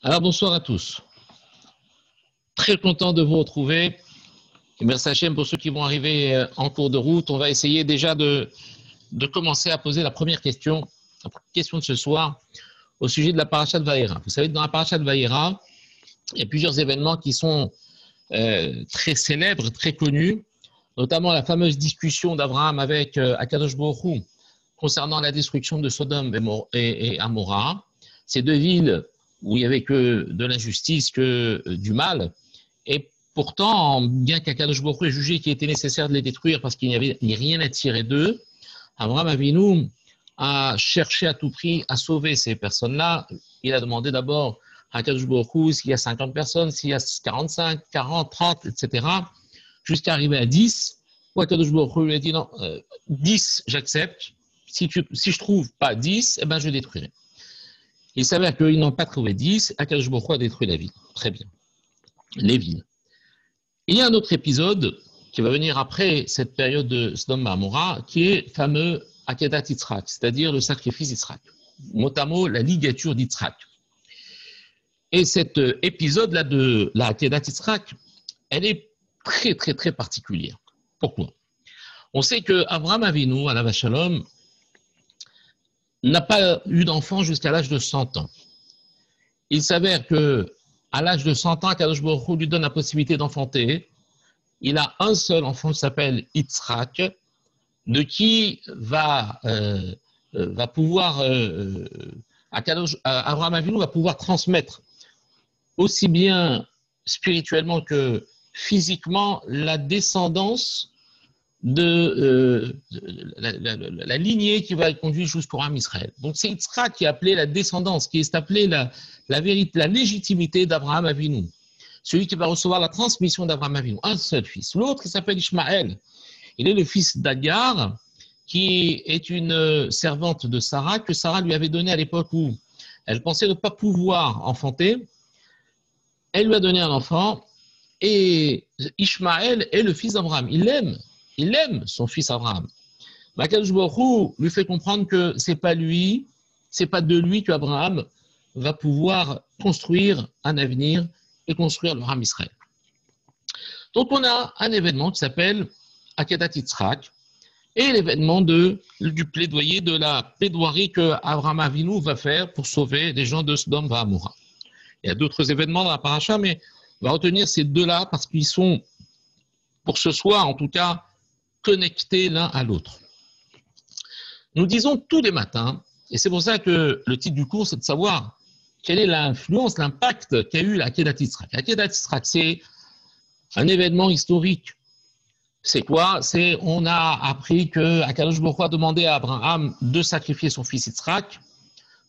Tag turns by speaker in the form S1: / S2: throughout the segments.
S1: Alors bonsoir à tous. Très content de vous retrouver. Et merci Hachem pour ceux qui vont arriver en cours de route. On va essayer déjà de commencer à poser la première question de ce soir au sujet de la paracha de Vaïra. Vous savez, dans la paracha de Vaïra, il y a plusieurs événements qui sont très célèbres, très connus, notamment la fameuse discussion d'Abraham avec Akadosh Baruch Hu concernant la destruction de Sodome et Amora. Ces deux villes où il n'y avait que de l'injustice, que du mal. Et pourtant, bien qu'Akadosh Baruch Hu ait jugé qu'il était nécessaire de les détruire parce qu'il n'y avait rien à tirer d'eux, Abraham Avinu a cherché à tout prix à sauver ces personnes-là. Il a demandé d'abord à Akadosh Baruch Hu s'il y a 50 personnes, s'il y a 45, 40, 30, etc., jusqu'à arriver à 10, où Akadosh Baruch Hu lui a dit non, 10, j'accepte. Si je trouve pas 10, eh ben je détruirai. Il s'avère qu'ils n'ont pas trouvé 10, Akadosh Baruch Hu a détruit la ville. Très bien. Les villes. Il y a un autre épisode qui va venir après cette période de Sodome et Amora, qui est fameux Akedat Yitzhak, c'est-à-dire le sacrifice d'Yitzhak. Mot à mot, la ligature d'Yitzhak. Et cet épisode-là de la Akedat Yitzhak, elle est très, très, très particulière. Pourquoi? On sait qu'Abraham Avinu, alav Shalom, n'a pas eu d'enfant jusqu'à l'âge de 100 ans. Il s'avère qu'à l'âge de 100 ans, Akadosh Baruch Hu lui donne la possibilité d'enfanter. Il a un seul enfant qui s'appelle Yitzhak, de qui va pouvoir, Abraham Avinu va pouvoir transmettre aussi bien spirituellement que physiquement la descendance de la lignée qui va conduire jusqu'au Am Israël. Donc c'est Yitzhak qui est appelé la descendance, qui est appelée la vérité, la légitimité d'Abraham Avinu. Celui qui va recevoir la transmission d'Abraham Avinu, un seul fils. L'autre, il s'appelle Ishmaël. Il est le fils d'Agar, qui est une servante de Sarah, que Sarah lui avait donné à l'époque où elle pensait ne pas pouvoir enfanter. Elle lui a donné un enfant, et Ishmaël est le fils d'Abraham. Il aime son fils Abraham. Akadosh Baruch Hu lui fait comprendre que c'est pas de lui qu'Abraham va pouvoir construire un avenir et construire le Ham Israël. Donc on a un événement qui s'appelle Akedat Yitzhak et l'événement du plaidoyer, de la plaidoirie que Abraham Avinu va faire pour sauver les gens de Sodome et Amora. Il y a d'autres événements dans la paracha, mais on va retenir ces deux-là parce qu'ils sont, pour ce soir en tout cas, connectés l'un à l'autre. Nous disons tous les matins, et c'est pour ça que le titre du cours, c'est de savoir quelle est l'influence, l'impact qu'a eu l'Akedat Yitzhak. L'Akedat Yitzhak, c'est un événement historique. C'est quoi? On a appris qu'Akadosh Baruch Hu a demandé à Abraham de sacrifier son fils Yitzhak.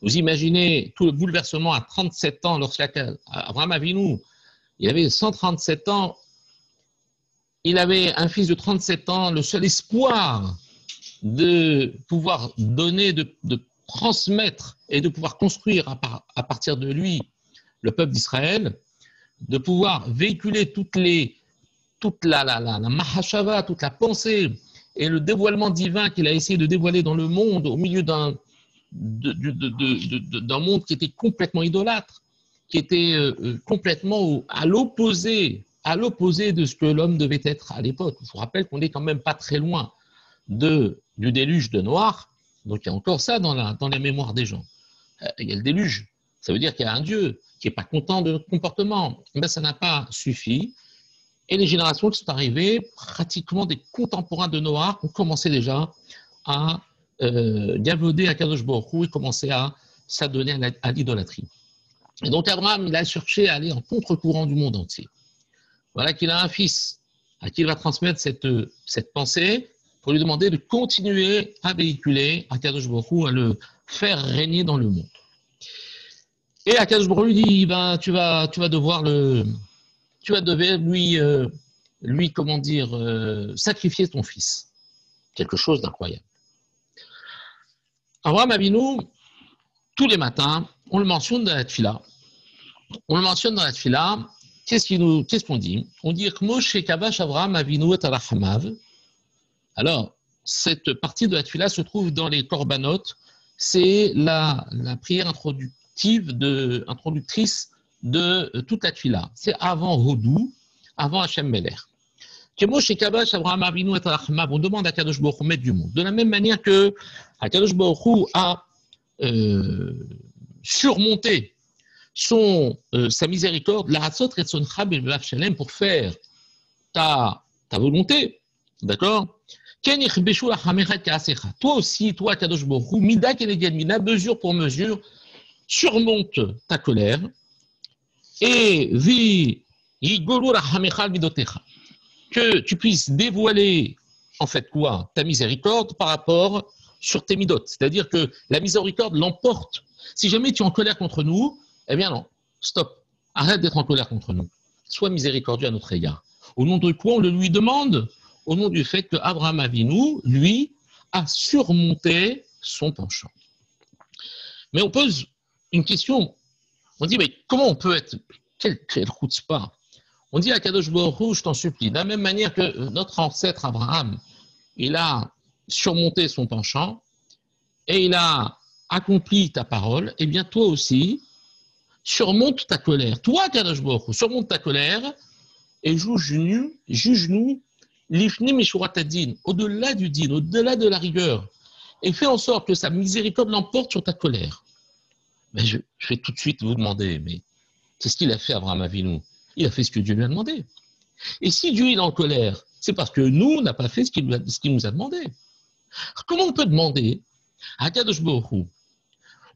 S1: Vous imaginez tout le bouleversement à 37 ans, lorsqu'Abraham Avinu, il avait 137 ans, il avait un fils de 37 ans, le seul espoir de pouvoir donner, de transmettre et de pouvoir construire à partir de lui le peuple d'Israël, de pouvoir véhiculer toute la mahashava, toute la pensée et le dévoilement divin qu'il a essayé de dévoiler dans le monde, au milieu d'un monde qui était complètement idolâtre, qui était complètement à l'opposé de ce que l'homme devait être à l'époque. Je vous rappelle qu'on n'est quand même pas très loin du déluge de Noir, donc il y a encore ça dans la mémoire des gens. Il y a le déluge, ça veut dire qu'il y a un Dieu qui n'est pas content de notre comportement. Mais ça n'a pas suffi. Et les générations qui sont arrivées, pratiquement des contemporains de Noah, ont commencé déjà à gavauder à Kadosh Baruch Hu et commencer à s'adonner à l'idolâtrie. Et donc Abraham, il a cherché à aller en contre-courant du monde entier. Voilà qu'il a un fils à qui il va transmettre cette pensée pour lui demander de continuer à véhiculer à Kadosh Baruch Hu, à le faire régner dans le monde. Et Akadosh Baruch Hu lui dit, tu vas devoir lui comment dire, sacrifier ton fils. Quelque chose d'incroyable. Abraham Avinu, tous les matins, on le mentionne dans la Tfila. Qu'est-ce qu'on dit? On dit que Moshe Kavash Abraham Avinu et Arachamav. Alors, cette partie de la Tfila se trouve dans les Korbanot. C'est la prière introductrice de toute la tuila. C'est avant Hodou, avant Hachem Meler. On demande à Kadosh Baruch Hu mettre du monde. De la même manière que Kadosh Baruch Hu a surmonté sa miséricorde, la Hatzot Retzoncha B'Levav Shalem, pour faire ta volonté, d'accord? Toi aussi, toi, Kadosh Baruch Hu, Mida Keneged Mida, mesure pour mesure, surmonte ta colère et que tu puisses dévoiler en fait quoi? Ta miséricorde par rapport sur tes midot. C'est-à-dire que la miséricorde l'emporte. Si jamais tu es en colère contre nous, eh bien non, stop, arrête d'être en colère contre nous. Sois miséricordieux à notre égard. Au nom de quoi on le lui demande? Au nom du fait que Abraham Avinu, lui, a surmonté son penchant. Mais on pose une question. On dit, mais comment on peut être... Quel chutzpah. On dit à Kadosh Baruch Hu, je t'en supplie, de la même manière que notre ancêtre Abraham, il a surmonté son penchant et il a accompli ta parole, eh bien toi aussi, surmonte ta colère. Toi, Kadosh Baruch Hu, surmonte ta colère et juge-nous l'ifni mishurat hadin, au-delà du din, au-delà de la rigueur, et fais en sorte que sa miséricorde l'emporte sur ta colère. Mais je vais tout de suite vous demander, mais qu'est-ce qu'il a fait Abraham Avinu? Il a fait ce que Dieu lui a demandé. Et si Dieu est en colère, c'est parce que nous, on n'a pas fait ce qu'il nous a demandé. Comment on peut demander à Kadosh Baruch Hu,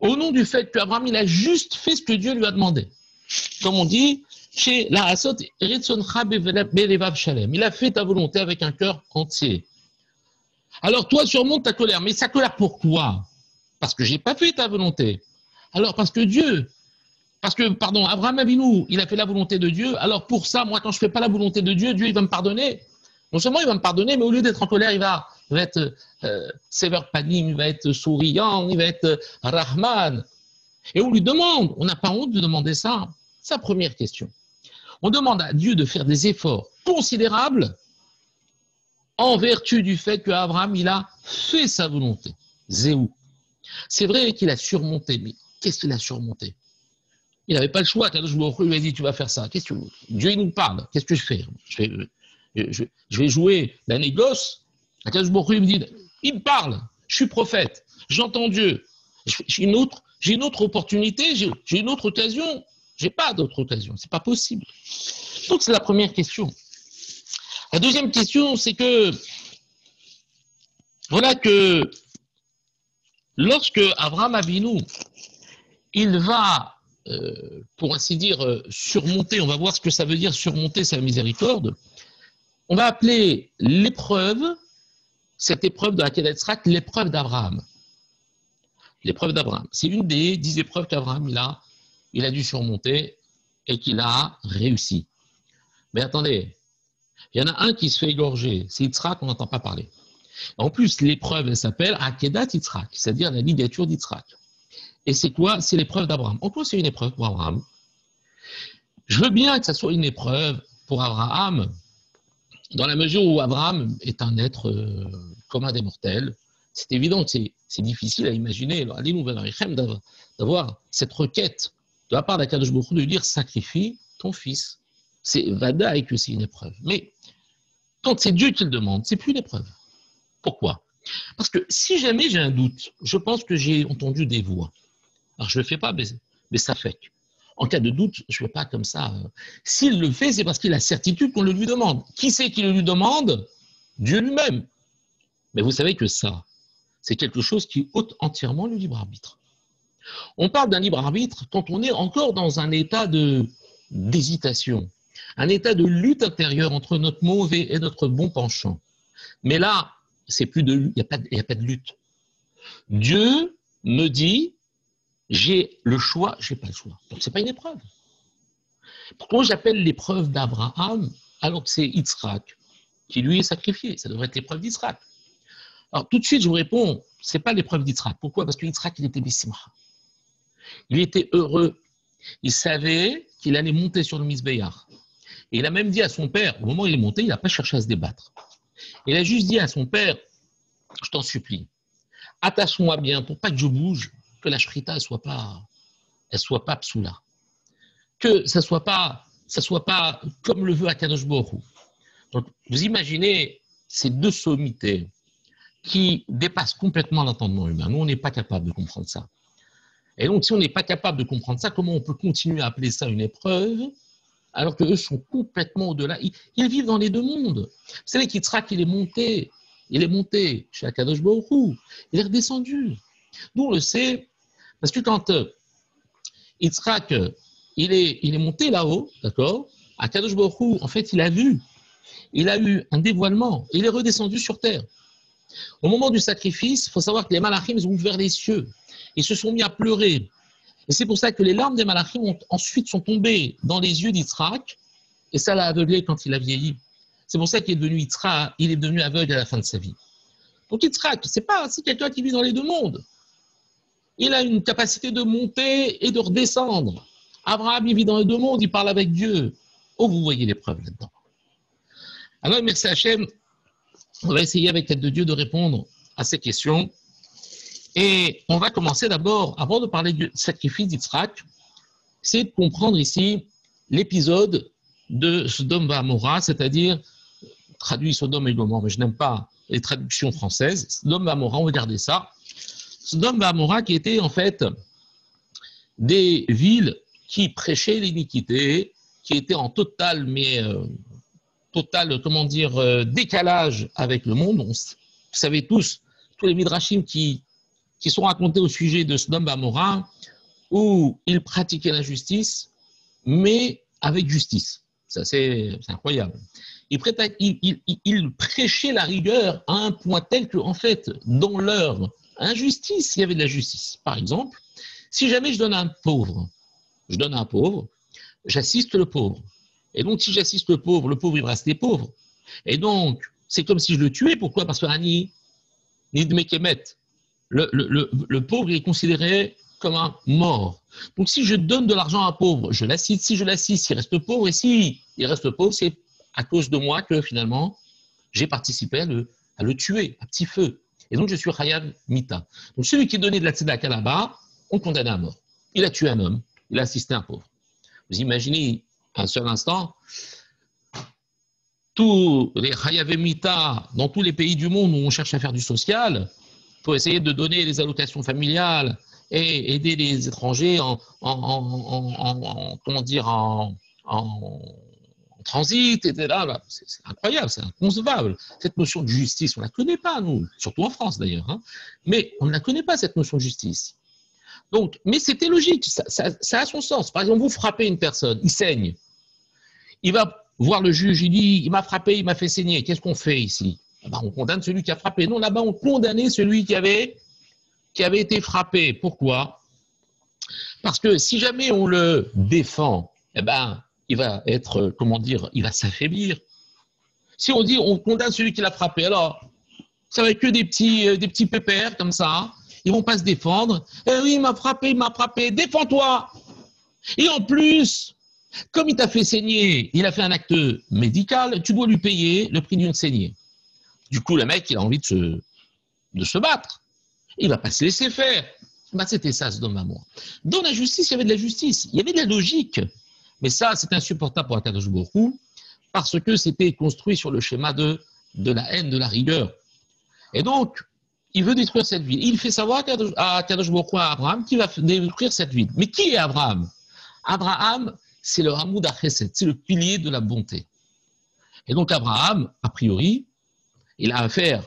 S1: au nom du fait qu'Abraham, il a juste fait ce que Dieu lui a demandé? Comme on dit, chez la Hasot, il a fait ta volonté avec un cœur entier. Alors toi, surmonte ta colère. Mais sa colère pourquoi? Parce que je n'ai pas fait ta volonté. Alors parce que Abraham Avinu, il a fait la volonté de Dieu. Alors pour ça, moi, quand je ne fais pas la volonté de Dieu, Dieu, il va me pardonner. Non seulement il va me pardonner, mais au lieu d'être en colère, il va être séver panim, il va être souriant, il va être Rahman. Et on lui demande, on n'a pas honte de demander ça. C'est la première question. On demande à Dieu de faire des efforts considérables en vertu du fait qu'Abraham, il a fait sa volonté. Zéou. C'est vrai qu'il a surmonté, mais qu'est-ce qu'il a surmonté? Il n'avait pas le choix. Kadosh Baruch Hu lui a dit, tu vas faire ça. Qu'est-ce que Dieu il nous parle. Qu'est-ce que je fais? Je vais jouer la négoce. Kadosh Baruch Hu me dit, il me parle. Je suis prophète. J'entends Dieu. J'ai une autre opportunité. J'ai une autre occasion. Je n'ai pas d'autre occasion. Ce n'est pas possible. Donc, c'est la première question. La deuxième question, c'est que voilà que lorsque Abraham Avinu, il va, pour ainsi dire, surmonter, on va voir ce que ça veut dire surmonter sa miséricorde, on va appeler l'épreuve, cette épreuve de la Kedat Yitzhak, l'épreuve d'Abraham. L'épreuve d'Abraham. C'est une des 10 épreuves qu'Abraham il a dû surmonter et qu'il a réussi. Mais attendez, il y en a un qui se fait égorger, c'est Yitzhak, on n'entend pas parler. En plus, l'épreuve, elle s'appelle Akedat Yitzhak, c'est-à-dire la ligature d'Yitzhak. Et c'est quoi? C'est l'épreuve d'Abraham. En quoi c'est une épreuve pour Abraham? Je veux bien que ça soit une épreuve pour Abraham, dans la mesure où Abraham est un être commun des mortels. C'est évident que c'est difficile à imaginer d'avoir cette requête de la part d'Akadosh Baruch Hu de lui dire sacrifie ton fils. C'est vadaï que c'est une épreuve. Mais quand c'est Dieu qui le demande, c'est plus une épreuve. Pourquoi? Parce que si jamais j'ai un doute, je pense que j'ai entendu des voix. Alors je ne le fais pas, mais ça fait. En cas de doute, je ne fais pas comme ça. S'il le fait, c'est parce qu'il a certitude qu'on le lui demande. Qui c'est qui le lui demande? Dieu lui-même. Mais vous savez que ça, c'est quelque chose qui ôte entièrement le libre arbitre. On parle d'un libre arbitre quand on est encore dans un état d'hésitation, un état de lutte intérieure entre notre mauvais et notre bon penchant. Mais là, il n'y a pas de lutte. Dieu me dit, j'ai le choix, j'ai pas le choix. Donc c'est pas une épreuve. Pourquoi j'appelle l'épreuve d'Abraham alors que c'est Yitzhak qui lui est sacrifié? Ça devrait être l'épreuve d'Yitzhak. Alors tout de suite je vous réponds, c'est pas l'épreuve d'Yitzhak. Pourquoi? Parce que Yitzhak il était Bissimcha. Il était heureux. Il savait qu'il allait monter sur le Misbéar. Et il a même dit à son père, au moment où il est monté, il n'a pas cherché à se débattre. Il a juste dit à son père, je t'en supplie, attache-moi bien pour pas que je bouge, que la shrita ne soit pas psoula. que ça soit pas comme le veut Akadosh Baruch Hu. Donc, vous imaginez ces deux sommités qui dépassent complètement l'entendement humain. Nous, on n'est pas capable de comprendre ça. Et donc, si on n'est pas capable de comprendre ça, comment on peut continuer à appeler ça une épreuve alors qu'eux sont complètement au-delà? Ils vivent dans les deux mondes. Vous savez qu'Yitzhak, il est monté chez Akadosh Baruch Hu, il est redescendu. Nous, on le sait, parce que quand Yitzhak, il est monté là-haut, d'accord, Akadosh Baruch Hu, en fait, il a eu un dévoilement, il est redescendu sur terre. Au moment du sacrifice, il faut savoir que les malachim, ils ont ouvert les cieux. Ils se sont mis à pleurer. Et c'est pour ça que les larmes des malachim ensuite sont tombées dans les yeux d'Yitzhak, et ça l'a aveuglé quand il a vieilli. C'est pour ça qu'il est devenu Yitzhak, il est devenu aveugle à la fin de sa vie. Donc Yitzhak, c'est quelqu'un qui vit dans les deux mondes. Il a une capacité de monter et de redescendre. Abraham, il vit dans les deux mondes, il parle avec Dieu. Oh, vous voyez l'épreuve là-dedans. Alors, merci Hachem, on va essayer avec l'aide de Dieu de répondre à ces questions. Et on va commencer d'abord, avant de parler du sacrifice d'Yitzhak, c'est de comprendre ici l'épisode de Sodome et Gomorrha, c'est-à-dire, traduit Sodome et Gomorrha, mais je n'aime pas les traductions françaises, Sodome et Gomorrha, on va regarder ça. Sodome et Gomorrha qui étaient en fait des villes qui prêchaient l'iniquité, qui étaient en total, décalage avec le monde. Vous savez tous les midrashim qui sont racontés au sujet de Sodome et Gomorrha, où ils pratiquaient la justice, mais avec justice. Ça, c'est incroyable. Ils prêchaient la rigueur à un point tel que, en fait, dans leur injustice, il y avait de la justice. Par exemple, si jamais je donne à un pauvre, j'assiste le pauvre. Et donc, si j'assiste le pauvre, il va rester pauvre. Et donc, c'est comme si je le tuais. Pourquoi? Parce que Ani, ni de Mekemet, le pauvre il est considéré comme un mort. Donc, si je donne de l'argent à un pauvre, je l'assiste. Si je l'assiste, il reste pauvre. Et si il reste pauvre, c'est à cause de moi que finalement, j'ai participé à le tuer, à petit feu. Et donc, je suis Chayav Mita. Donc, celui qui donnait de la tzedaka là-bas, on le condamnait à mort. Il a tué un homme, il a assisté un pauvre. Vous imaginez un seul instant, tous les Chayav Mita dans tous les pays du monde où on cherche à faire du social, pour essayer de donner les allocations familiales et aider les étrangers en transit, etc. C'est incroyable, c'est inconcevable. Cette notion de justice, on ne la connaît pas, nous, surtout en France d'ailleurs. Hein. Mais on ne la connaît pas, cette notion de justice. Donc, mais c'était logique, ça a son sens. Par exemple, vous frappez une personne, il saigne. Il va voir le juge, il dit, il m'a frappé, il m'a fait saigner. Qu'est-ce qu'on fait ici? On condamne celui qui a frappé. Non, là-bas, on condamnait celui qui avait été frappé. Pourquoi? Parce que si jamais on le défend, il va être, il va s'affaiblir. Si on dit, on condamne celui qui l'a frappé, alors, ça va être que des petits pépères comme ça. Ils vont pas se défendre. Eh oui, il m'a frappé, défends-toi. Et en plus, comme il t'a fait saigner, il a fait un acte médical, tu dois lui payer le prix d'une saignée. Du coup, le mec, il a envie de se battre. Il ne va pas se laisser faire. C'était ça, ce Sodome et Gomorrha. Dans la justice, il y avait de la justice. Il y avait de la logique. Mais ça, c'est insupportable pour Akadosh Baruch Hu parce que c'était construit sur le schéma de la haine, de la rigueur. Et donc, il veut détruire cette ville. Il fait savoir à Akadosh Baruch Hu, à Abraham, qu'il va détruire cette ville. Mais qui est Abraham? Abraham, c'est le Hamoud HaChesed, c'est le pilier de la bonté. Et donc, Abraham, a priori, il a à faire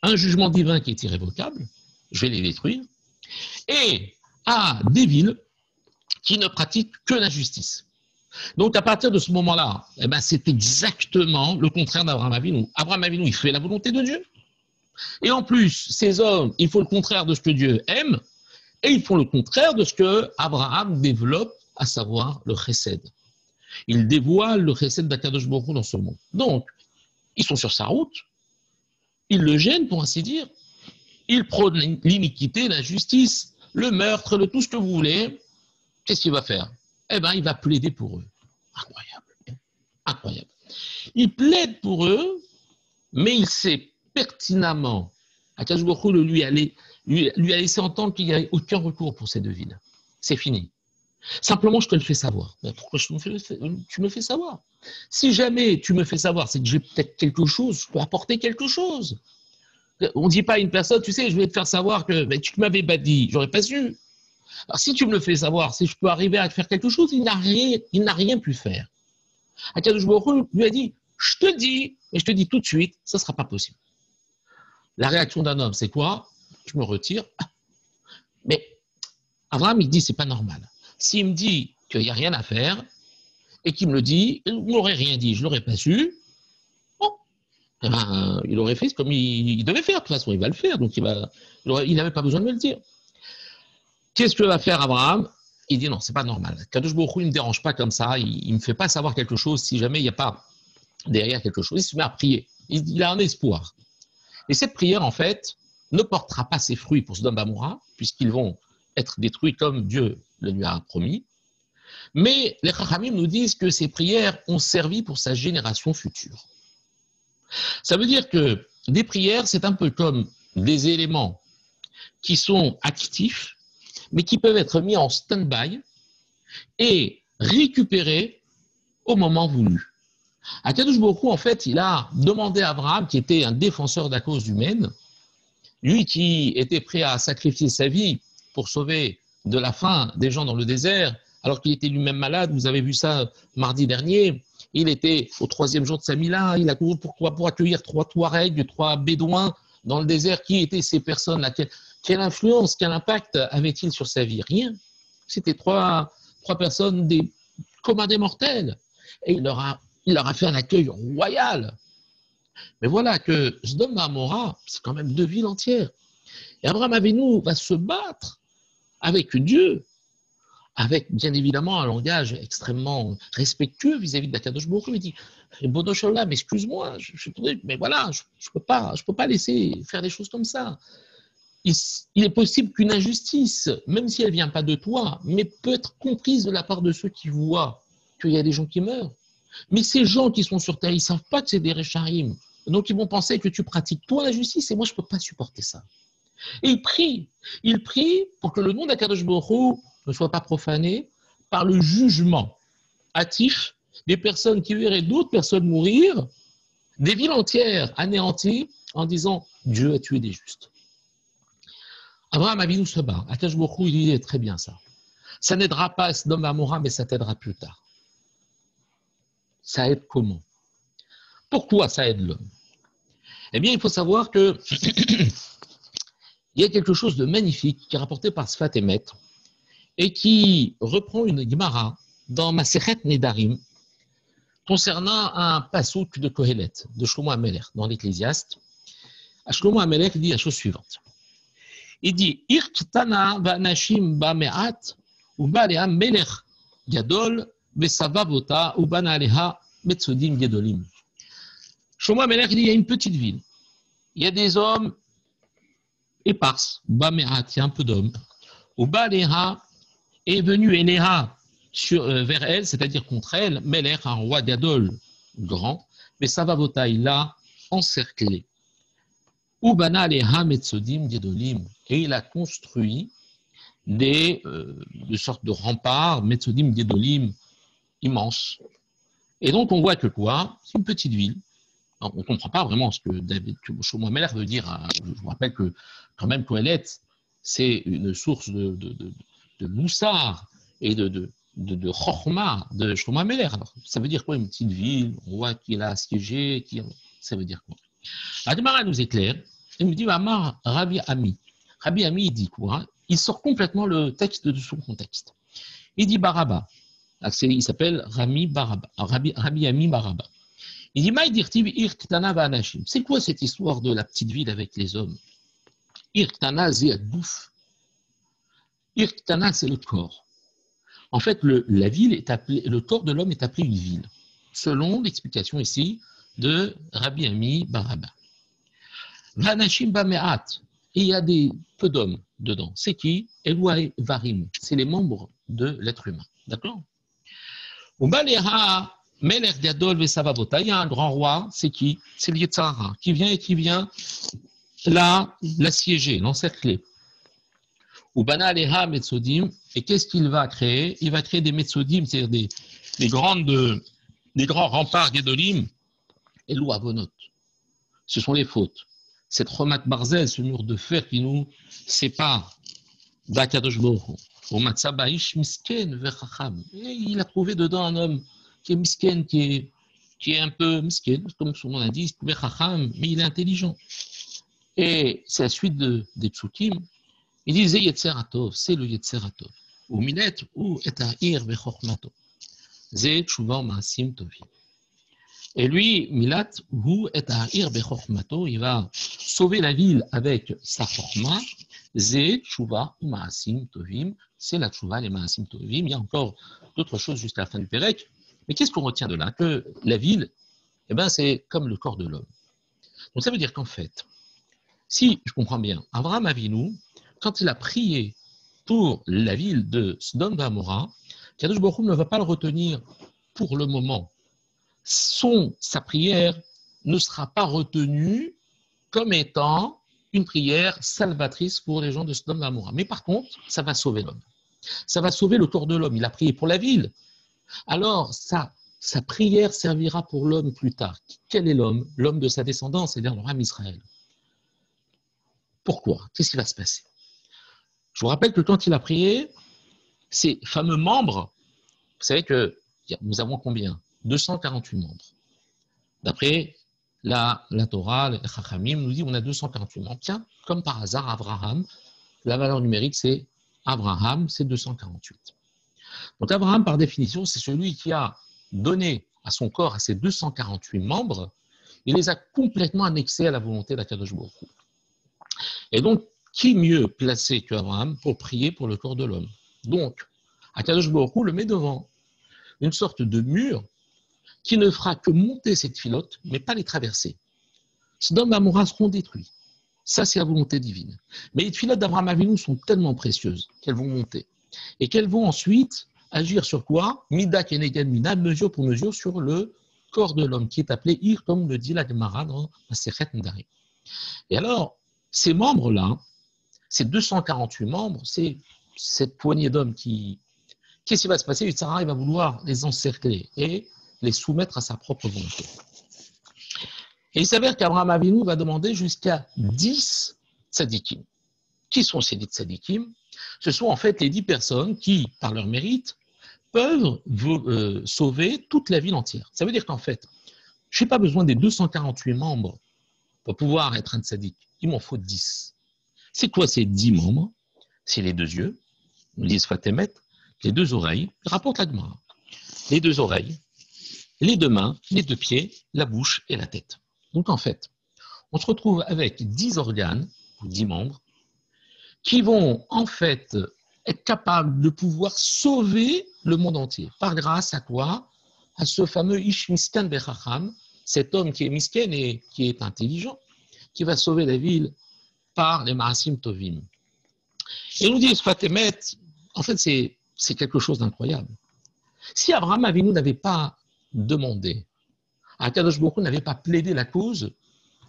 S1: un jugement divin qui est irrévocable, je vais les détruire, et à des villes qui ne pratiquent que la justice. Donc à partir de ce moment-là, c'est exactement le contraire d'Abraham Avinu. Abraham Avinu, il fait la volonté de Dieu. Et en plus, ces hommes, ils font le contraire de ce que Dieu aime, et ils font le contraire de ce que Abraham développe, à savoir le chesed. Il dévoile le chesed d'Akadosh Baruch Hu dans ce monde. Donc, ils sont sur sa route, ils le gênent, pour ainsi dire, ils prônent l'iniquité, l'injustice, le meurtre, tout ce que vous voulez. Qu'est-ce qu'il va faire? Il va plaider pour eux. Incroyable. Incroyable. Il plaide pour eux, mais il sait pertinemment, Akadosh Baruch Hu lui a laissé entendre qu'il n'y avait aucun recours pour ces deux villes. C'est fini. Simplement, je te le fais savoir. Mais pourquoi tu me fais savoir? Si jamais tu me fais savoir, c'est que j'ai peut-être quelque chose, je peux apporter quelque chose. On ne dit pas à une personne, tu sais, je vais te faire savoir que mais tu ne m'avais pas dit, j'aurais pas su. Alors, si tu me le fais savoir, si je peux arriver à te faire quelque chose, il n'a rien pu faire. Akadosh Baruch Hu lui a dit, je te dis, et je te dis tout de suite, ça ne sera pas possible. La réaction d'un homme, c'est quoi? Je me retire. Mais Abraham, il dit, c'est pas normal. S'il me dit qu'il n'y a rien à faire, et qu'il me le dit, il n'aurait rien dit, je ne l'aurais pas su, bon, eh ben, il aurait fait comme il devait faire, de toute façon, il va le faire, donc il n'avait pas besoin de me le dire. Qu'est-ce que va faire Abraham? Il dit non, c'est pas normal. Kadosh Baruch Hu, il ne me dérange pas comme ça, il ne me fait pas savoir quelque chose si jamais il n'y a pas derrière quelque chose. Il se met à prier, il a un espoir. Et cette prière, en fait, ne portera pas ses fruits pour Sodome et Gomorrha, puisqu'ils vont être détruits comme Dieu le lui a promis. Mais les Chachamim nous disent que ces prières ont servi pour sa génération future. Ça veut dire que des prières, c'est un peu comme des éléments qui sont actifs, mais qui peuvent être mis en stand-by et récupérés au moment voulu. Akadosh Baruch Hu, en fait, il a demandé à Abraham, qui était un défenseur de la cause humaine, lui qui était prêt à sacrifier sa vie pour sauver de la faim des gens dans le désert, alors qu'il était lui-même malade, vous avez vu ça mardi dernier, il était au 3e jour de sa mila, il a couru pour accueillir 3 Touaregs, 3 Bédouins dans le désert. Qui étaient ces personnes-là? Quelle influence, quel impact avait-il sur sa vie? Rien. C'était trois personnes communs des mortels. Et il leur a fait un accueil royal. Mais voilà que Sodome et Gomorrha, c'est quand même 2 villes entières. Et Abraham Avinu va se battre avec Dieu, avec bien évidemment un langage extrêmement respectueux vis-à-vis de Akadosh Baruch Hu. Il dit, Bonosholam, excuse-moi, mais voilà, je peux pas laisser faire des choses comme ça. Il est possible qu'une injustice, même si elle ne vient pas de toi, mais peut être comprise de la part de ceux qui voient qu'il y a des gens qui meurent. Mais ces gens qui sont sur terre, ils ne savent pas que c'est des Rechaim. Donc ils vont penser que tu pratiques toi la justice et moi je ne peux pas supporter ça. Et il prie pour que le nom d'Akadosh Baruch Hu ne soit pas profané par le jugement hâtif des personnes qui verraient d'autres personnes mourir, des villes entières anéanties en disant Dieu a tué des justes. Abraham Avinu se bat. Akadosh Baruch Hu, il dit très bien ça. Ça n'aidera pas à Sodome et Gomorrha, mais ça t'aidera plus tard. Ça aide comment? Pourquoi ça aide l'homme? Eh bien, il faut savoir que il y a quelque chose de magnifique qui est rapporté par Sfat Emet et qui reprend une Gemara dans Masechet Nedarim concernant un passouk de Kohelet, de Shlomo HaMelech, dans l'Ecclésiaste. Shlomo HaMelech dit la chose suivante. Il dit Irktana va'anashim ba'me'at u'ba'aleha melech gadol ve'savavota u'bana'aleha metzodim gedolim. Shlomo HaMelech dit il y a une petite ville. Il y a des hommes éparses, ba'me'at, il y a un peu d'hommes. U'ba'aleha est venu Eleha vers elle, c'est-à-dire contre elle, Melech, un roi gadol grand, mais Savavota, il l'a encerclé. Ubana leha metzodim gedolim, et il a construit des sortes de remparts, metzodim gedolim, immenses. Et donc on voit que quoi? C'est une petite ville. Alors, on ne comprend pas vraiment ce que Shlomo HaMelech veut dire. Je vous rappelle que quand même Kohelet, c'est une source de moussard et de chorma de Shlomo HaMelech. Alors, ça veut dire quoi une petite ville? On voit qu'il a assiégé. Ça veut dire quoi? La Gemara nous éclaire. Il me dit Amar Rabbi Ami. Rabbi Ami, il dit quoi? Il sort complètement le texte de son contexte. Il dit Baraba. Il s'appelle Rabbi Ami Baraba. Il dit Maïdirtiv Irktana Vanashim. C'est quoi cette histoire de la petite ville avec les hommes? Irktana Zéat Bouf. Irktana, c'est le corps. En fait, la ville est appelée, le corps de l'homme est appelé une ville, selon l'explication ici de Rabbi Ami Baraba. Vanashim Bameat, et il y a peu d'hommes dedans. C'est qui? Elouaï Varim, c'est les membres de l'être humain. D'accord? Ubaleha Melech Gadol Vesavavota, il y a un grand roi, c'est qui? C'est l'Yetzara, qui vient l'assiéger, l'encercler. Ubana Aleha Metzodim Et qu'est-ce qu'il va créer? Il va créer des metsodim, c'est-à-dire des grands remparts guédolim, et l'ouavonot. Ce sont les fautes. Cette Chomat Barzel, ce mur de fer qui nous sépare d'Akadosh Baruch Hu. Au Matzabaïch misken vechacham. Il a trouvé dedans un homme qui est misken, qui est un peu misken, comme son nom l'indique, vechacham, mais il est intelligent. Et c'est la suite des psukim. Il dit Yetzer Atov, c'est le Yetzer Atov. Ou milet ou et ha'ir vechormato. Ze tshuva ma'asim tovim. Et lui, Milat, hu et ha'ir bechormato, il va sauver la ville avec sa chorma. Ze tshuva ma'asim tovim, c'est la tshuva les ma'asim tovim. Il y a encore d'autres choses jusqu'à la fin du Pérec. Mais qu'est-ce qu'on retient de là? Que la ville, eh ben, c'est comme le corps de l'homme. Donc ça veut dire qu'en fait, si je comprends bien, Abraham Avinu, quand il a prié pour la ville de Sodome et Gomorrha, Kadosh Baruch Hu ne va pas le retenir pour le moment. Sa prière ne sera pas retenue comme étant une prière salvatrice pour les gens de Sodome et Gomorrha. Mais par contre, ça va sauver l'homme. Ça va sauver le corps de l'homme. Il a prié pour la ville. Alors, sa prière servira pour l'homme plus tard. Quel est l'homme? L'homme de sa descendance, c'est-à-dire le roi Israël. Pourquoi? Qu'est-ce qui va se passer? Je vous rappelle que quand il a prié, ces fameux membres, vous savez que nous avons combien? 248 membres. D'après la Torah, les Chachamim nous dit qu'on a 248 membres. Tiens, comme par hasard, Abraham, la valeur numérique c'est Abraham, c'est 248. Donc Abraham, par définition, c'est celui qui a donné à son corps, à ses 248 membres, il les a complètement annexés à la volonté d'Akadosh Baruch Hu. Et donc, qui mieux placé qu'Abraham pour prier pour le corps de l'homme? Donc, Akadosh Baruch Hu le met devant une sorte de mur qui ne fera que monter cette filote, mais pas les traverser. Sodome et Gomorrha seront détruits. Ça, c'est la volonté divine. Mais les filotes d'Abraham Avinu sont tellement précieuses qu'elles vont monter. Et qu'elles vont ensuite agir sur quoi? Mida keneged mina, mesure pour mesure, sur le corps de l'homme, qui est appelé Ir, comme le dit la Gemara dans la Sechet Nedarim. Et alors, ces membres-là, ces 248 membres, c'est cette poignée d'hommes qui... Qu'est-ce qui va se passer? Sarah, il va vouloir les encercler et les soumettre à sa propre volonté. Et il s'avère qu'Abraham Avinu va demander jusqu'à 10 tzadikim. Qui sont ces 10 tzadikim? Ce sont en fait les 10 personnes qui, par leur mérite, peuvent sauver toute la ville entière. Ça veut dire qu'en fait, je n'ai pas besoin des 248 membres pour pouvoir être un tzadik. Il m'en faut 10. C'est quoi ces 10 membres? C'est les 2 yeux, les Sfatemet, les 2 oreilles, rapporte la Gemara. Les 2 oreilles, les 2 mains, les 2 pieds, la bouche et la tête. Donc en fait, on se retrouve avec 10 organes, 10 membres, qui vont en fait être capables de pouvoir sauver le monde entier. Par grâce à quoi? À ce fameux Ish Miskan Bechacham, cet homme qui est misken et qui est intelligent, qui va sauver la ville par les Maasim Tovim. Et on nous dit, Sfatemet, en fait, c'est quelque chose d'incroyable. Si Abraham Avinu n'avait pas demandé, Akadosh Baruch Hu n'avait pas plaidé la cause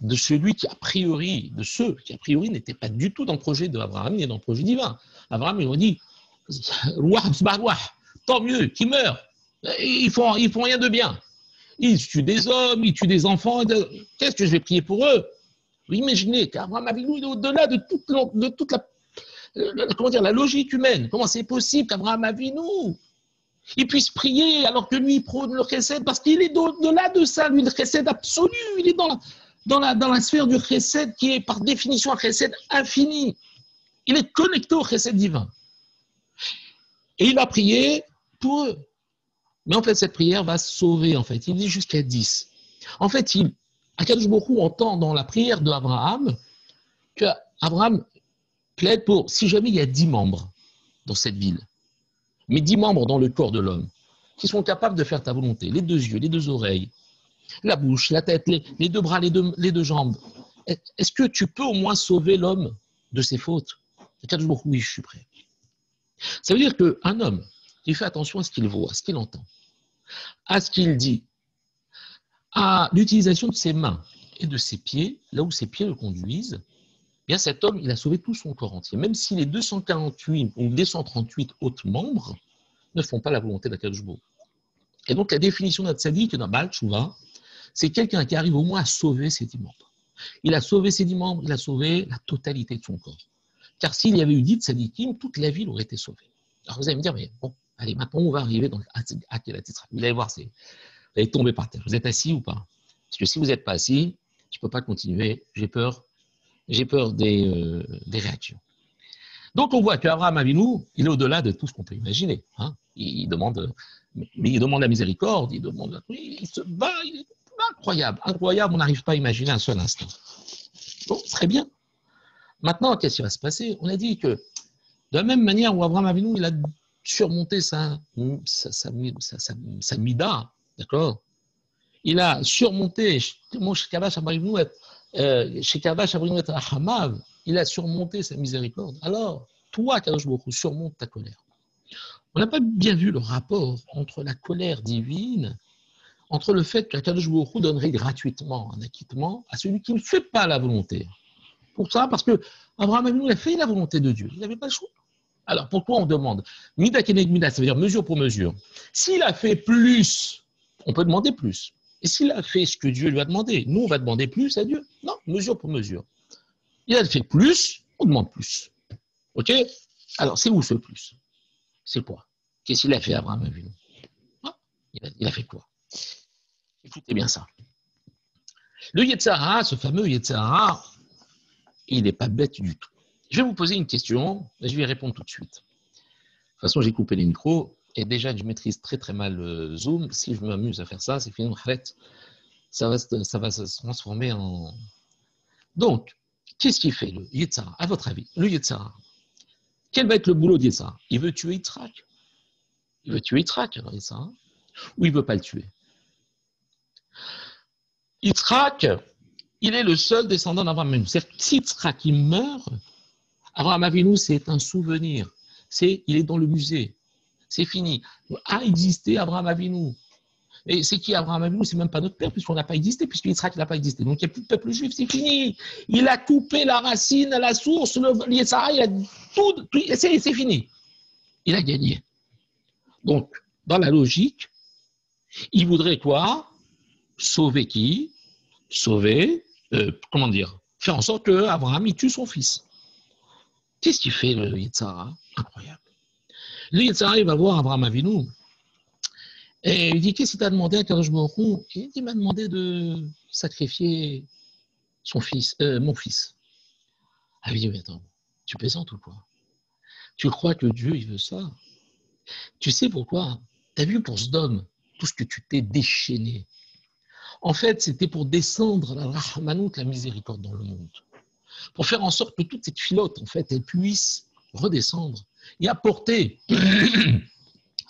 S1: de celui qui, a priori, de ceux qui, a priori, n'étaient pas du tout dans le projet d'Abraham, ni dans le projet divin. Abraham, il a dit, tant mieux, qu'ils meurent. Ils font rien de bien. Ils tuent des hommes, ils tuent des enfants. Qu'est-ce que je vais prier pour eux? Vous imaginez qu'Abraham Avinu est au-delà de toute la logique humaine. Comment c'est possible qu'Abraham Avinu il puisse prier alors que lui il prône le chesed parce qu'il est au-delà de ça, lui le chesed absolu, il est dans la sphère du chesed qui est par définition un chesed infini. Il est connecté au chesed divin. Et il va prier pour eux. Mais en fait, cette prière va sauver, en fait. Il dit jusqu'à 10. En fait, Akadosh Baruch Hu entend dans la prière d'Abraham qu'Abraham plaide pour, si jamais il y a 10 membres dans cette ville, mais 10 membres dans le corps de l'homme, qui sont capables de faire ta volonté, les 2 yeux, les 2 oreilles, la bouche, la tête, les 2 bras, les deux jambes, est-ce que tu peux au moins sauver l'homme de ses fautes? Akadosh Baruch Hu, oui, je suis prêt. Ça veut dire qu'un homme qui fait attention à ce qu'il voit, à ce qu'il entend, à ce qu'il dit, à l'utilisation de ses mains et de ses pieds, là où ses pieds le conduisent, bien cet homme, il a sauvé tout son corps entier, même si les 248 ou 238 autres membres ne font pas la volonté d'Akadosh Baruch Hu. Et donc, la définition d'un tzaddik, d'un Baal Tshuva, c'est quelqu'un qui arrive au moins à sauver ses 10 membres. Il a sauvé ses 10 membres, il a sauvé la totalité de son corps. Car s'il y avait eu 10 tzaddikim, toute la ville aurait été sauvée. Alors vous allez me dire, mais bon, allez, maintenant on va arriver dans le Akelat Yitzhak. Vous allez voir, vous allez tomber par terre. Vous êtes assis ou pas? Parce que si vous n'êtes pas assis, je ne peux pas continuer, j'ai peur des réactions. Donc on voit qu'Abraham Avinu, il est au-delà de tout ce qu'on peut imaginer. Hein. Il demande la miséricorde, il se bat, il est incroyable, on n'arrive pas à imaginer un seul instant. Bon, très bien. Maintenant, qu'est-ce qui va se passer? On a dit que de la même manière où Abraham Avinu, il a surmonté sa mida, d'accord? Il a surmonté, il a surmonté sa miséricorde. Alors, toi, Kadosh Baruch Hu, surmonte ta colère. On n'a pas bien vu le rapport entre la colère divine, entre le fait que Kadosh Baruch Hu donnerait gratuitement un acquittement à celui qui ne fait pas la volonté. Pour ça, parce que Abraham Avinu a fait la volonté de Dieu. Il n'avait pas le choix. Alors, pourquoi on demande Mida keneg mida, ça veut dire mesure pour mesure. S'il a fait plus, on peut demander plus. Et s'il a fait ce que Dieu lui a demandé, nous, on va demander plus à Dieu. Non, mesure pour mesure. Il a fait plus, on demande plus. OK? Alors, c'est où ce plus? C'est quoi? Qu'est-ce qu'il a fait, Abraham Avinu? Il a fait quoi? Écoutez bien ça. Le Yetzirah, ce fameux Yetzirah, il n'est pas bête du tout. Je vais vous poser une question, et je vais y répondre tout de suite. De toute façon, j'ai coupé les micros, et déjà, je maîtrise très très mal le Zoom. Si je m'amuse à faire ça, c'est fini, ça va se transformer en... Donc, qu'est-ce qu'il fait, le Yetzirah? À votre avis, le Yetzirah, quel va être le boulot de Yetzirah? Il veut tuer Yitzhak. Il veut tuer Yitzhak, alors Yetzirah, ou il ne veut pas le tuer? Yitzhak, il est le seul descendant d'Abraham Avinu. C'est-à-dire que si Yitzhak il meurt, Abraham Avinu, c'est un souvenir. Il est dans le musée. C'est fini. A existé Abraham Avinu. Et c'est qui Abraham Avinu? C'est même pas notre père, puisqu'on n'a pas existé, puisque Yitzhak n'a pas existé. Donc il n'y a plus de peuple juif, c'est fini. Il a coupé la racine, la source, Yitzhak, il a tout c'est fini. Il a gagné. Donc, dans la logique, il voudrait quoi? Sauver qui? Sauver, faire en sorte qu'Abraham, il tue son fils. Qu'est-ce qu'il fait, le Yitzhara? Incroyable. Le Yitzhara, il va voir Abraham Avinu et il dit, qu'est-ce qu'il t'a demandé à Kadosh Baruch Hu? Il m'a demandé de sacrifier mon fils. Ah, il dit, mais attends, tu plaisantes ou quoi? Tu crois que Dieu, il veut ça? Tu sais pourquoi? Tu as vu pour Sodome, tout ce que tu t'es déchaîné. En fait, c'était pour descendre la rahmanout, la miséricorde dans le monde. Pour faire en sorte que toute cette filote, en fait, elle puisse redescendre et apporter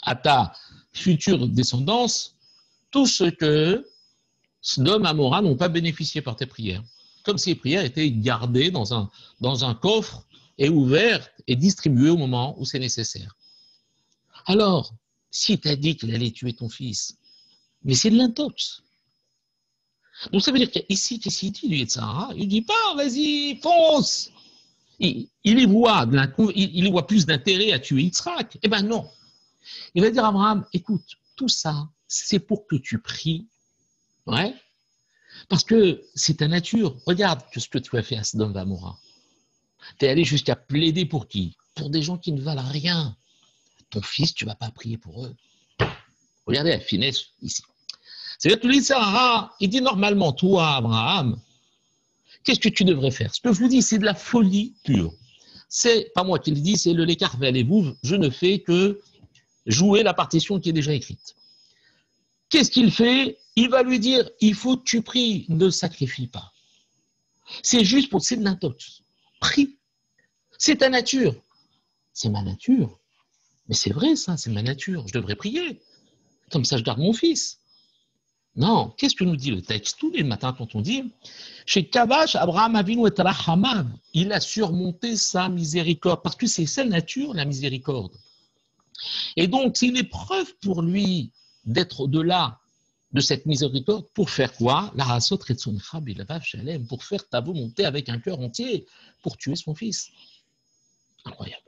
S1: à ta future descendance tout ce que Sodome et Amora n'ont pas bénéficié par tes prières. Comme si les prières étaient gardées dans un coffre et ouvertes et distribuées au moment où c'est nécessaire. Alors, si tu as dit qu'il allait tuer ton fils, mais c'est de l'intox. Donc ça veut dire qu'ici, qu'est-ce qu'il dit, du Yetzirah? Il dit pas, vas-y, fonce. Il y voit plus d'intérêt à tuer Yitzhak. Eh bien non. Il va dire à Abraham, écoute, tout ça, c'est pour que tu pries. Ouais. Parce que c'est ta nature. Regarde ce que tu as fait à Sodome et Amora. Tu es allé jusqu'à plaider pour qui? Pour des gens qui ne valent rien. Ton fils, tu ne vas pas prier pour eux. Regardez la finesse ici. C'est-à-dire que Yitzhara, il dit normalement, toi, Abraham, qu'est-ce que tu devrais faire? Ce que je vous dis, c'est de la folie pure. C'est pas moi qui le dis, c'est le l'écart allez-vous. Je ne fais que jouer la partition qui est déjà écrite. Qu'est-ce qu'il fait? Il va lui dire, il faut que tu pries, ne sacrifie pas. C'est juste pour, c'est de l'intox. Prie. C'est ta nature. C'est ma nature. Mais c'est vrai ça, c'est ma nature. Je devrais prier. Comme ça, je garde mon fils. Non, qu'est-ce que nous dit le texte? Tous les matins, quand on dit, chez Kavash, Abraham Avinu et Rahamav, il a surmonté sa miséricorde, parce que c'est sa nature, la miséricorde. Et donc, c'est une épreuve pour lui d'être au-delà de cette miséricorde pour faire quoi? La rasot retzoncha bilvav shalem, pour faire ta volonté avec un cœur entier, pour tuer son fils. Incroyable.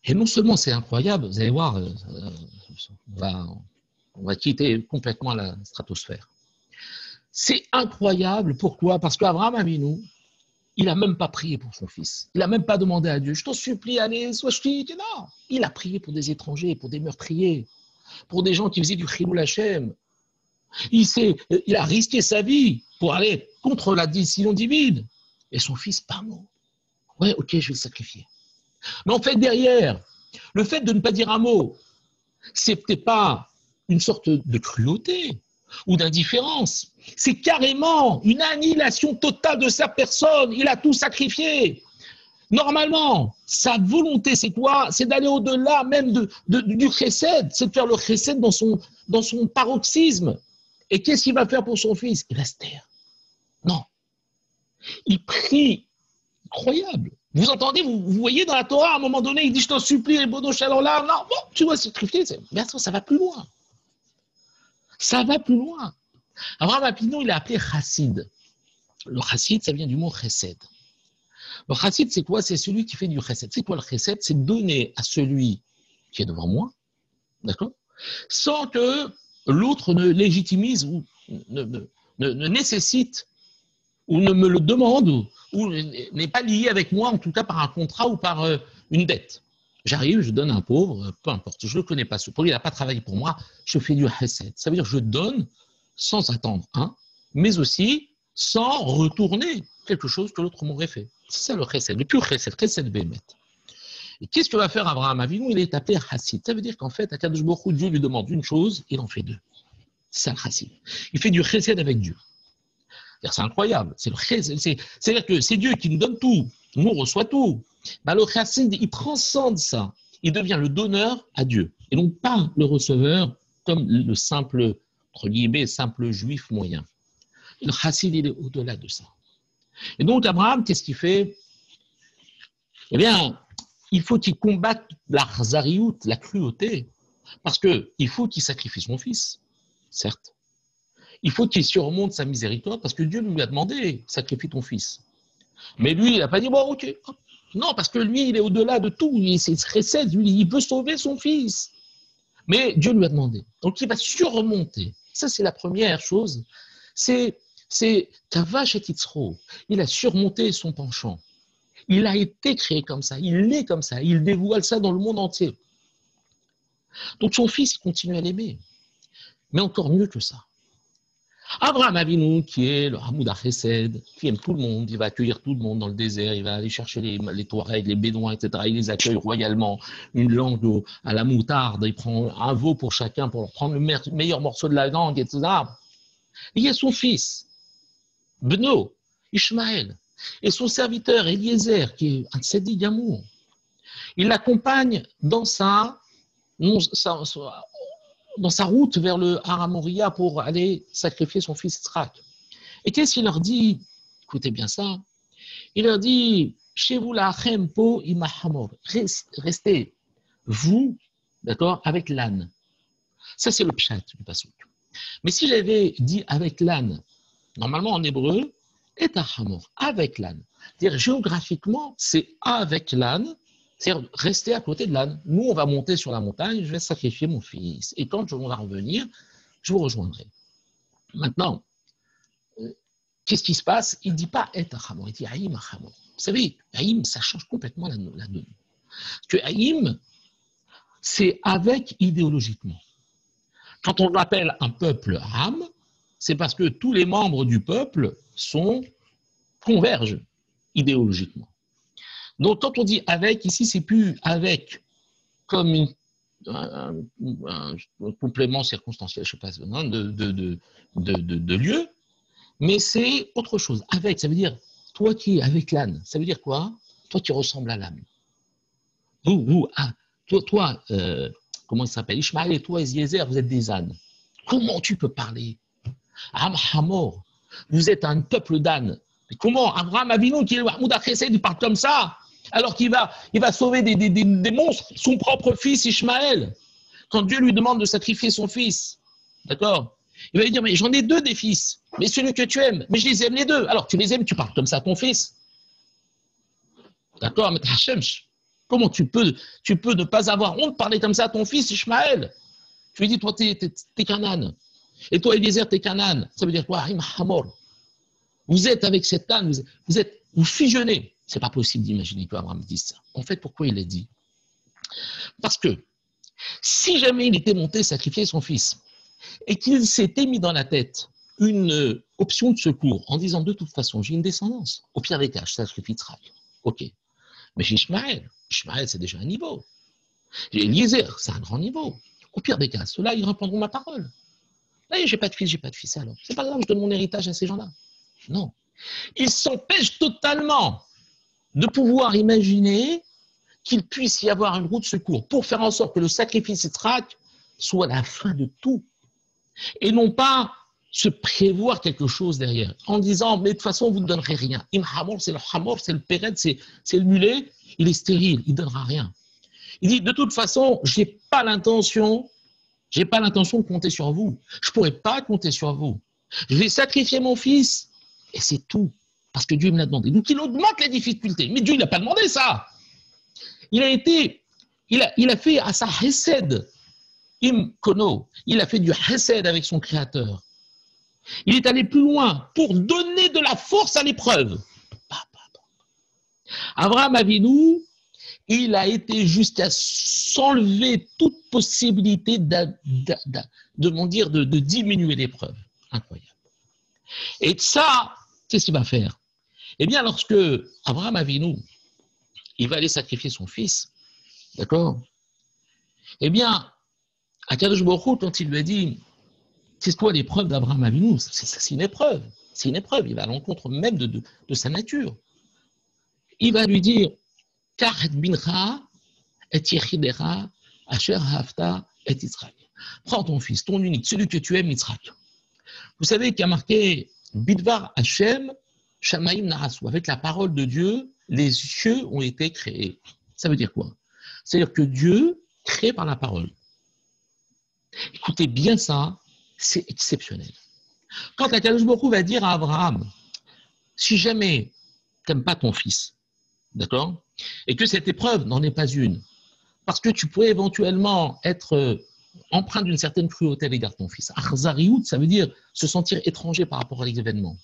S1: Et non seulement c'est incroyable, vous allez voir, on va quitter complètement la stratosphère. C'est incroyable, pourquoi? Parce qu'Abraham Avinu, il n'a même pas prié pour son fils. Il n'a même pas demandé à Dieu, je t'en supplie, allez, sois ch'ti. Non, il a prié pour des étrangers, pour des meurtriers, pour des gens qui faisaient du Chilul Hashem. Il a risqué sa vie pour aller contre la décision divine. Et son fils, pas mot. Ouais, ok, je vais le sacrifier. Mais en fait, derrière, le fait de ne pas dire un mot, c'est peut-être pas une sorte de cruauté ou d'indifférence. C'est carrément une annihilation totale de sa personne. Il a tout sacrifié. Normalement, sa volonté, c'est quoi? C'est d'aller au-delà même du chesed, c'est de faire le chesed dans son paroxysme. Et qu'est-ce qu'il va faire pour son fils? Il va se taire. Non. Il prie. Incroyable. Vous entendez, vous voyez dans la Torah, à un moment donné, il dit, je t'en supplie, Bono Shalom là, non, bon, tu dois sacrifier. Mais attends, ça va plus loin. Ça va plus loin. Abraham Avinu, il est appelé chassid. Le chassid, ça vient du mot chesed. Le chassid, c'est quoi? C'est celui qui fait du chesed. C'est quoi le chesed? C'est donner à celui qui est devant moi, d'accord? Sans que l'autre ne légitimise ou ne nécessite ou ne me le demande ou n'est pas lié avec moi, en tout cas par un contrat ou par une dette. J'arrive, je donne à un pauvre, peu importe, je ne le connais pas, ce pauvre, il n'a pas travaillé pour moi, je fais du chesed. Ça veut dire que je donne sans attendre, mais aussi sans retourner quelque chose que l'autre m'aurait fait. C'est ça le chesed, le pur chesed bémet. Et qu'est-ce que va faire Abraham Avinu? Il est appelé chassid. Ça veut dire qu'en fait, Akadosh Baruch Hu, Dieu lui demande une chose, il en fait deux. C'est ça le chassid. Il fait du chesed avec Dieu. C'est incroyable. C'est-à-dire que c'est Dieu qui nous donne tout. Nous, on reçoit tout. Mais le chassid, il transcende ça. Il devient le donneur à Dieu. Et non pas le receveur comme le simple, entre guillemets, simple juif moyen. Et le chassid, il est au-delà de ça. Et donc, Abraham, qu'est-ce qu'il fait? Eh bien, il faut qu'il combatte la zariout, la cruauté. Parce qu'il faut qu'il sacrifie son fils, certes. Il faut qu'il surmonte sa miséricorde parce que Dieu lui a demandé, sacrifie ton fils. Mais lui, il n'a pas dit, bon, ok. Non, parce que lui, il est au-delà de tout. C'est chesed, lui, il veut sauver son fils. Mais Dieu lui a demandé. Donc, il va surmonter. Ça, c'est la première chose. C'est Kavash et Yitzro. Il a surmonté son penchant. Il a été créé comme ça. Il est comme ça. Il dévoile ça dans le monde entier. Donc, son fils, il continue à l'aimer. Mais encore mieux que ça. Abraham Avinu, qui est le Hamoud HaChesed, qui aime tout le monde, il va accueillir tout le monde dans le désert, il va aller chercher les Touaregs, les Bédouins, etc. Il les accueille royalement, une langue à la moutarde, il prend un veau pour chacun pour leur prendre le meilleur morceau de la langue, etc. Il y a son fils, Beno, Ishmaël, et son serviteur Eliezer, qui est un tzeddik gamour. Il l'accompagne dans sa route vers le Har Moria pour aller sacrifier son fils Yitzhak. Et qu'est-ce qu'il leur dit? Écoutez bien ça. Il leur dit, chez vous la po imahamor, restez, vous, d'accord, avec l'âne. Ça, c'est le pshat du pasuk. Mais si j'avais dit avec l'âne, normalement en hébreu, et hamor, avec l'âne. C'est-à-dire géographiquement, c'est avec l'âne. C'est-à-dire rester à côté de l'âne. Nous, on va monter sur la montagne, je vais sacrifier mon fils. Et quand on va revenir, je vous rejoindrai. Maintenant, qu'est-ce qui se passe? Il ne dit pas et hamor, il dit haïm hamor. Vous savez, haïm, ça change complètement la donne. Parce que haïm, c'est avec idéologiquement. Quand on appelle un peuple ham, c'est parce que tous les membres du peuple convergent idéologiquement. Donc, quand on dit avec, ici, c'est plus avec comme un complément circonstanciel, je ne sais pas, de lieu, mais c'est autre chose. Avec, ça veut dire, toi qui es avec l'âne, ça veut dire quoi? Toi qui ressembles à l'âne. Toi, comment il s'appelle? Ishmaël et toi, Eliezer, vous êtes des ânes. Comment tu peux parler? Hamor, vous êtes un peuple d'ânes. Comment Abraham Avinu, qui est le Hamoud HaChesed, il parle comme ça? Alors qu'il va sauver des monstres, son propre fils Ishmaël, quand Dieu lui demande de sacrifier son fils. D'accord? Il va lui dire, mais j'en ai deux des fils, mais celui que tu aimes, mais je les aime les deux. Alors, tu les aimes, tu parles comme ça à ton fils. D'accord? Mais Hachemsh, comment tu peux ne pas avoir honte de parler comme ça à ton fils, Ishmaël? Tu lui dis, toi, t'es qu'un âne. Et toi, Eliezer, t'es qu'un âne. Ça veut dire quoi? Vous êtes avec cet âne, vous fusionnez. C'est pas possible d'imaginer qu'Abraham dise ça. En fait, pourquoi il l'a dit? Parce que si jamais il était monté sacrifier son fils et qu'il s'était mis dans la tête une option de secours en disant de toute façon, j'ai une descendance. Au pire des cas, je sacrifie Yitzhak. Ok. Mais j'ai Ishmaël. Ishmaël, c'est déjà un niveau. J'ai Eliezer, c'est un grand niveau. Au pire des cas, ceux-là, ils répondront ma parole. Là, j'ai pas de fils, alors. C'est pas grave, je donne mon héritage à ces gens-là. Non. Ils s'empêchent totalement de pouvoir imaginer qu'il puisse y avoir une route de secours pour faire en sorte que le sacrifice Yitzhak soit la fin de tout. Et non pas se prévoir quelque chose derrière, en disant, mais de toute façon, vous ne donnerez rien. Im hamor, c'est le péred, c'est le mulet, il est stérile, il ne donnera rien. Il dit, de toute façon, je n'ai pas l'intention de compter sur vous. Je ne pourrai pas compter sur vous. Je vais sacrifier mon fils, et c'est tout. Parce que Dieu me l'a demandé. Donc, il augmente la difficulté. Mais Dieu, il n'a pas demandé ça. Il a fait à sa hesed, im kono, il a fait du hesed avec son créateur. Il est allé plus loin pour donner de la force à l'épreuve. Abraham Avinu, il a été jusqu'à s'enlever toute possibilité de diminuer l'épreuve. Incroyable. Et ça, qu'est-ce qu'il va faire? Eh bien, lorsque Abraham Avinu, il va aller sacrifier son fils, d'accord? Eh bien, Akadosh Baruch Hu, quand il lui a dit, c'est quoi l'épreuve d'Abraham Avinu? C'est une épreuve. C'est une épreuve. Il va à l'encontre même de sa nature. Il va lui dire, Kach et bincha et yechidera asher hafta et Yitzhak. Prends ton fils, ton unique, celui que tu aimes, Yitzhak. Vous savez qu'il y a marqué Bidvar Hashem Shamaim Narasu. Avec la parole de Dieu, les cieux ont été créés. Ça veut dire quoi? C'est-à-dire que Dieu crée par la parole. Écoutez bien ça, c'est exceptionnel. Quand la Kadosh Baruch Hu va dire à Abraham, si jamais tu n'aimes pas ton fils, d'accord, et que cette épreuve n'en est pas une, parce que tu pourrais éventuellement être empreint d'une certaine cruauté à l'égard de ton fils. Arzariout, ça veut dire se sentir étranger par rapport à l'événement.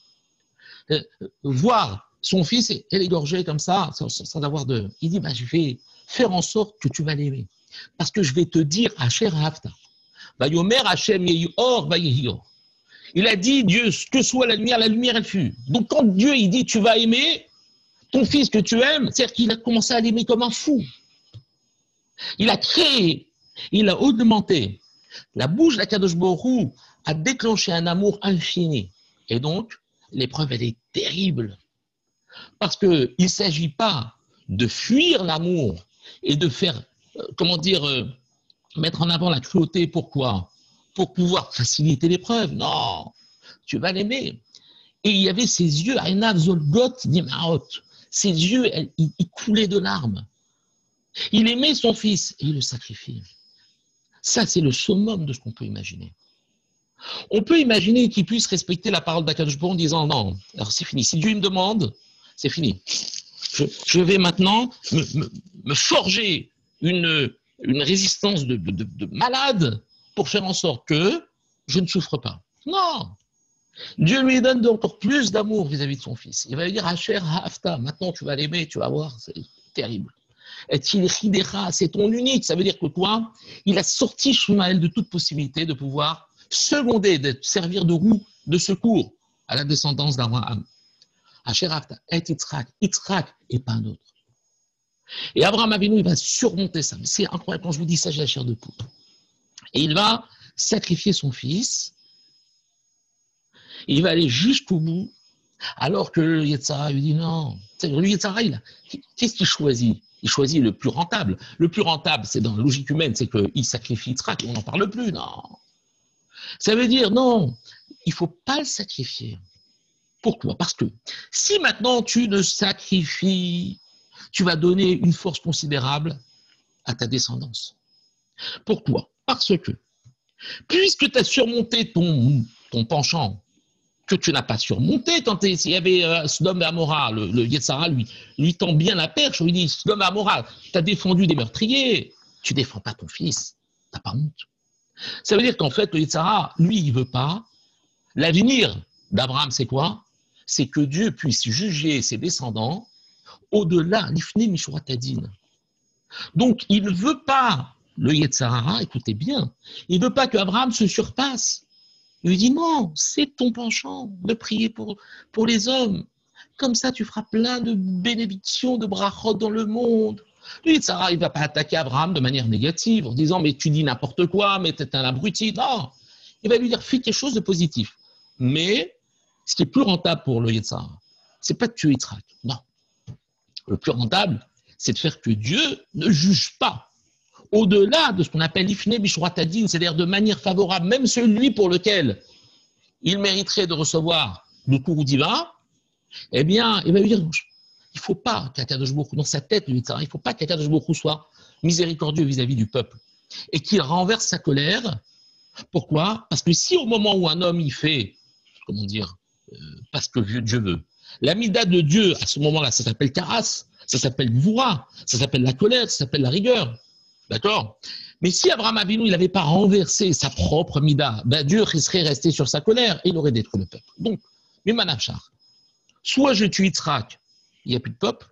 S1: Voir son fils et l'égorger comme ça, sans avoir de... Il dit, je vais faire en sorte que tu vas l'aimer. Parce que je vais te dire, Asher Hafta. Il a dit, Dieu, que soit la lumière elle fut. Donc quand Dieu il dit, tu vas aimer ton fils que tu aimes, c'est-à-dire qu'il a commencé à l'aimer comme un fou. Il a créé, il a augmenté. La bouche d'Akadosh Baruch Hu a déclenché un amour infini. Et donc, l'épreuve, elle est terrible. Parce qu'il ne s'agit pas de fuir l'amour et de faire, mettre en avant la cruauté. Pourquoi? Pour pouvoir faciliter l'épreuve. Non, tu vas l'aimer. Et il y avait ses yeux, Ainav Zolgot Nimaot. Ses yeux, ils coulaient de larmes. Il aimait son fils et il le sacrifiait. Ça, c'est le summum de ce qu'on peut imaginer. On peut imaginer qu'il puisse respecter la parole d'Akadosh Baruch Hu en disant non, alors c'est fini. Si Dieu me demande, c'est fini. Je vais maintenant me forger une résistance de malade pour faire en sorte que je ne souffre pas. Non. Dieu lui donne encore plus d'amour vis-à-vis de son fils. Il va lui dire Asher Hafta, maintenant tu vas l'aimer, tu vas voir, c'est terrible. Et Tilchidera, c'est ton unique. Ça veut dire que toi, il a sorti Shmuel de toute possibilité de pouvoir seconder, de servir de roue de secours à la descendance d'Abraham. Asher Hafta, et Yitzhak et pas un autre. Et Abraham Avinu, il va surmonter ça. C'est incroyable, quand je vous dis ça, j'ai la chair de poule. Et il va sacrifier son fils. Il va aller jusqu'au bout, alors que le Yetzara lui dit non. Le Yetzara, qu'est-ce qu'il choisit? Il choisit le plus rentable. Le plus rentable, c'est dans la logique humaine, c'est qu'il sacrifie Yitzhak et on n'en parle plus. Non. Ça veut dire non, il ne faut pas le sacrifier. Pourquoi? Parce que si maintenant tu le sacrifies, tu vas donner une force considérable à ta descendance. Pourquoi? Parce que Puisque tu as surmonté ton penchant, que tu n'as pas surmonté, quand il y avait Sodome et Amora, le Yetzara lui tend bien la perche, il lui dit Sodome et Amora, tu as défendu des meurtriers, tu ne défends pas ton fils, tu n'as pas honte. Ça veut dire qu'en fait, le Yetzara, lui, il ne veut pas. L'avenir d'Abraham, c'est quoi? C'est que Dieu puisse juger ses descendants au-delà, l'ifné mishouratadine. Donc, il ne veut pas, le Yetzara, écoutez bien, il ne veut pas qu'Abraham se surpasse. Il lui dit non, c'est ton penchant de prier pour les hommes. Comme ça, tu feras plein de bénédictions, de brachot dans le monde. Lui, Sarah, il ne va pas attaquer Abraham de manière négative en disant mais tu dis n'importe quoi, mais tu es un abruti. Non, il va lui dire fais quelque chose de positif. Mais ce qui est plus rentable pour le Yetzara, c'est pas de tuer Yitzhak. Non. Le plus rentable, c'est de faire que Dieu ne juge pas. Au-delà de ce qu'on appelle l'ifné bishouratadine, c'est-à-dire de manière favorable, même celui pour lequel il mériterait de recevoir le courroux divin, eh bien, il va lui dire, il ne faut pas qu'Akadosh Baruch Hu, dans sa tête, il ne faut pas qu'Akadosh Baruch Hu soit miséricordieux vis-à-vis du peuple et qu'il renverse sa colère. Pourquoi? Parce que si au moment où un homme il fait, comment dire, parce que Dieu veut, la mida de Dieu, à ce moment-là, ça s'appelle karas, ça s'appelle voura, ça s'appelle la colère, ça s'appelle la rigueur. D'accord? Mais si Abraham Avinu, il n'avait pas renversé sa propre mida, ben Dieu serait resté sur sa colère et il aurait détruit le peuple. Donc, Mimanachar, soit je tue Yitzhak, il n'y a plus de peuple,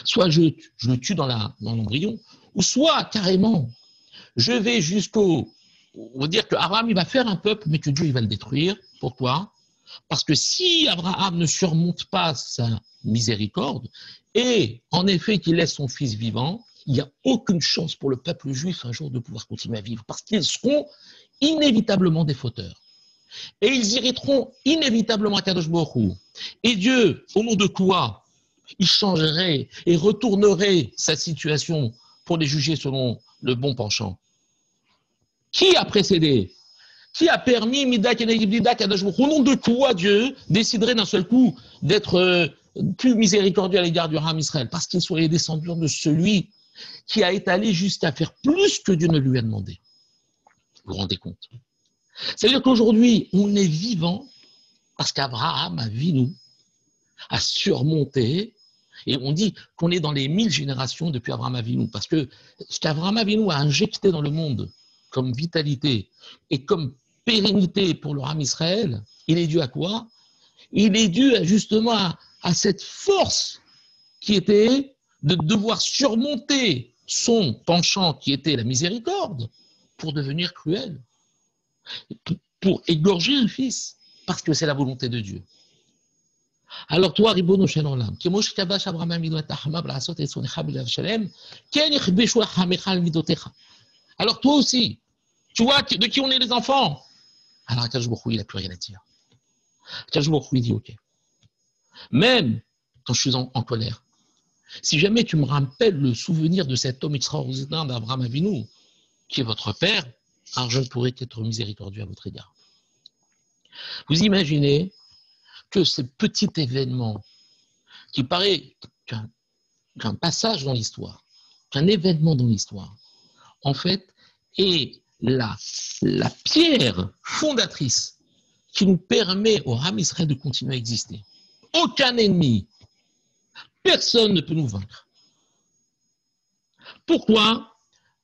S1: soit je le tue dans l'embryon, ou soit carrément, je vais jusqu'au. On va dire qu'Abraham, il va faire un peuple, mais que Dieu, il va le détruire. Pourquoi? Parce que si Abraham ne surmonte pas sa miséricorde, et en effet qu'il laisse son fils vivant, il n'y a aucune chance pour le peuple juif un jour de pouvoir continuer à vivre, parce qu'ils seront inévitablement des fauteurs. Et ils irriteront inévitablement à Kadosh Baruch Hu. Et Dieu, au nom de quoi il changerait et retournerait sa situation pour les juger selon le bon penchant? Qui a précédé? Qui a permis Midak et Midak Kadosh Baruch Hu? Au nom de quoi Dieu déciderait d'un seul coup d'être plus miséricordieux à l'égard du Ham Israël? Parce qu'ils sont les descendants de celui qui a étalé jusqu'à faire plus que Dieu ne lui a demandé. Vous vous rendez compte? C'est-à-dire qu'aujourd'hui, on est vivant parce qu'Abraham a surmonté, et on dit qu'on est dans les 1000 générations depuis Abraham Avinu, parce que ce qu'Abraham Avinu a injecté dans le monde comme vitalité et comme pérennité pour le Ham Israël, il est dû à quoi? Il est dû justement à cette force qui était de devoir surmonter son penchant qui était la miséricorde pour devenir cruel, pour égorger un fils, parce que c'est la volonté de Dieu. Alors toi, Ribono Shel Olam, Kemosh Kadash Abraham Avinu et Ahama B'lasot et Sonecha B'lev Shalem, Ken Yichbeshu Achamecha Al Midotecha. Alors toi aussi, tu vois de qui on est les enfants? Alors Akadosh Baruch Hu, il n'a plus rien à dire. Akadosh Baruch Hu, il dit ok. Même quand je suis en colère, si jamais tu me rappelles le souvenir de cet homme extraordinaire d'Abraham Avinu, qui est votre père, alors je ne pourrai qu'être miséricordieux à votre égard. Vous imaginez que ce petit événement, qui paraît qu'un passage dans l'histoire, qu'un événement dans l'histoire, en fait, est la pierre fondatrice qui nous permet au Ham Israël de continuer à exister. Aucun ennemi, personne ne peut nous vaincre. Pourquoi?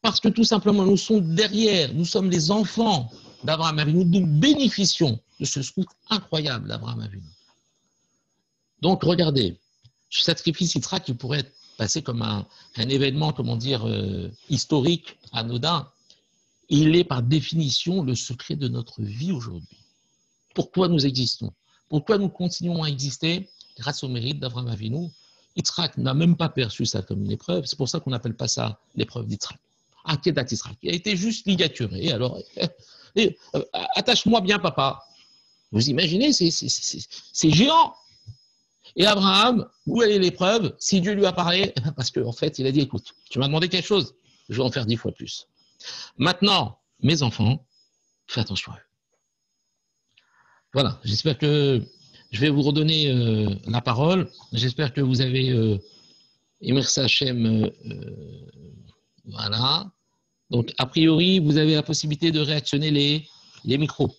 S1: Parce que tout simplement, nous sommes derrière, nous sommes les enfants d'Abraham Avinu, nous bénéficions de ce scoop incroyable d'Abraham Avinu. Donc, regardez, ce sacrifice Yitzhak qui pourrait être passé comme un événement, comment dire, historique, anodin, il est par définition le secret de notre vie aujourd'hui. Pourquoi nous existons? Pourquoi nous continuons à exister? Grâce au mérite d'Abraham Avinu. Yitzhak n'a même pas perçu ça comme une épreuve, c'est pour ça qu'on n'appelle pas ça l'épreuve d'Yitzhak. Akedat Yitzhak, il a été juste ligaturé. Alors, attache-moi bien, papa. Vous imaginez, c'est géant. Et Abraham, où est l'épreuve? Si Dieu lui a parlé, parce qu'en fait, il a dit, écoute, tu m'as demandé quelque chose, je vais en faire 10 fois plus. Maintenant, mes enfants, fais attention à eux. Voilà, j'espère que je vais vous redonner la parole. J'espère que vous avez Emersa Hachem, voilà. Donc, a priori, vous avez la possibilité de réactionner les micros.